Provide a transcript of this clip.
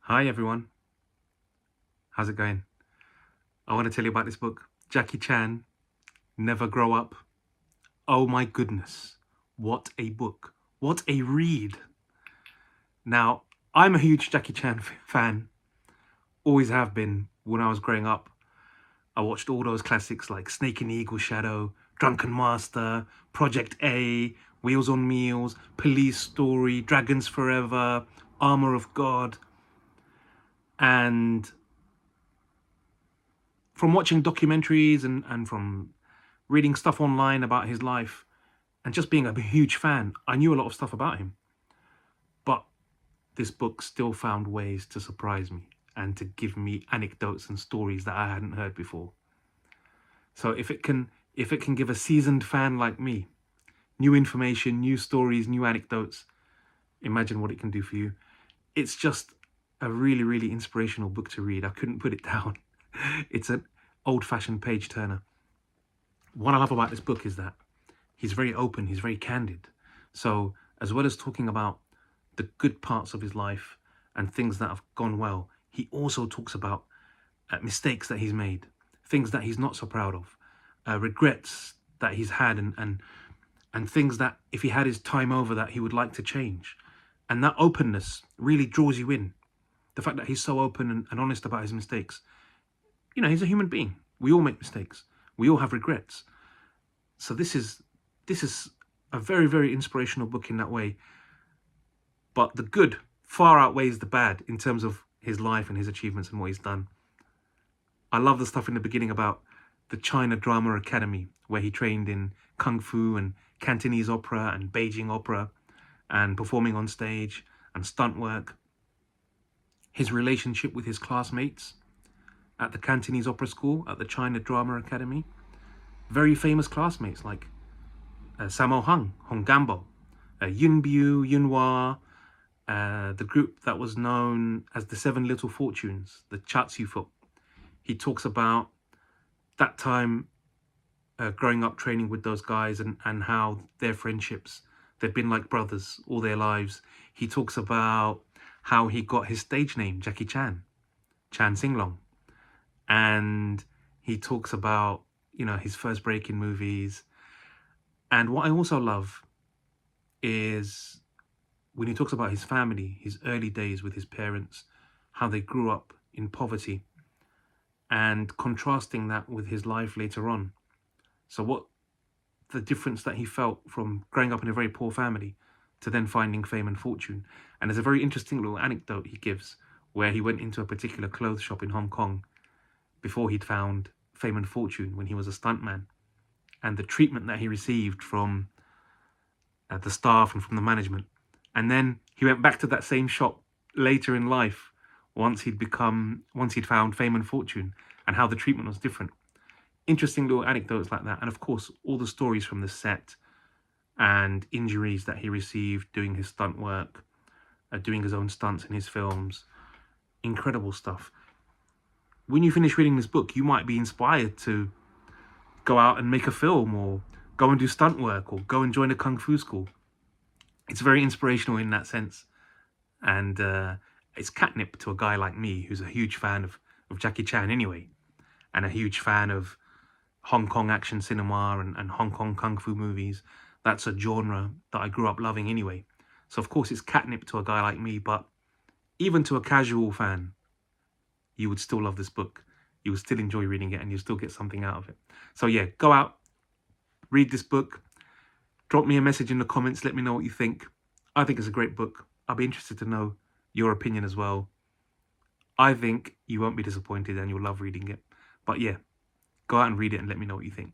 Hi everyone, how's it going? I want to tell you about this book, Jackie Chan, Never Grow Up. Oh my goodness, what a book, what a read. Now, I'm a huge Jackie Chan fan, always have been. When I was growing up, I watched all those classics like Snake and the Eagle Shadow, Drunken Master, Project A, Wheels on Meals, Police Story, Dragons Forever, Armor of God, and from watching documentaries and from reading stuff online about his life and just being a huge fan, I knew a lot of stuff about him. But this book still found ways to surprise me and to give me anecdotes and stories that I hadn't heard before. So if it can give a seasoned fan like me new information, new stories, new anecdotes, imagine what it can do for you. It's just a really, really inspirational book to read. I couldn't put it down. It's an old-fashioned page turner. What I love about this book is that he's very open, he's very candid. So as well as talking about the good parts of his life and things that have gone well, he also talks about mistakes that he's made, things that he's not so proud of, regrets that he's had, and things that if he had his time over that he would like to change. And that openness really draws you in. The fact that he's so open and honest about his mistakes. You know, he's a human being. We all make mistakes. We all have regrets. So this is a very, very inspirational book in that way. But the good far outweighs the bad in terms of his life and his achievements and what he's done. I love the stuff in the beginning about the China Drama Academy, where he trained in Kung Fu and Cantonese opera and Beijing opera and performing on stage and stunt work. His relationship with his classmates at the Cantonese Opera School, at the China Drama Academy. Very famous classmates like Sammo Hung, Hong Gambo, Yun Biu, Yun Hua, the group that was known as the Seven Little Fortunes, the Chatsu Folk. He talks about that time growing up training with those guys and how their friendships, they've been like brothers all their lives. He talks about how he got his stage name, Jackie Chan, Chan Singlong. And he talks about, you know, his first break in movies. And what I also love is when he talks about his family, his early days with his parents, how they grew up in poverty, and contrasting that with his life later on. So what the difference that he felt from growing up in a very poor family to then finding fame and fortune. And there's a very interesting little anecdote he gives where he went into a particular clothes shop in Hong Kong before he'd found fame and fortune when he was a stuntman, and the treatment that he received from the staff and from the management. And then he went back to that same shop later in life once he'd found fame and fortune, and how the treatment was different. Interesting little anecdotes like that. And of course, all the stories from the set and injuries that he received doing his stunt work, doing his own stunts in his films. Incredible stuff. When you finish reading this book, you might be inspired to go out and make a film, or go and do stunt work, or go and join a kung fu school. It's very inspirational in that sense. And it's catnip to a guy like me who's a huge fan of Jackie Chan anyway, and a huge fan of Hong Kong action cinema and Hong Kong kung fu movies. That's a genre that I grew up loving anyway. So of course it's catnip to a guy like me, but even to a casual fan, you would still love this book. You would still enjoy reading it, and you still get something out of it. So yeah, go out, read this book, drop me a message in the comments, let me know what you think. I think it's a great book. I'll be interested to know your opinion as well. I think you won't be disappointed and you'll love reading it. But yeah, go out and read it and let me know what you think.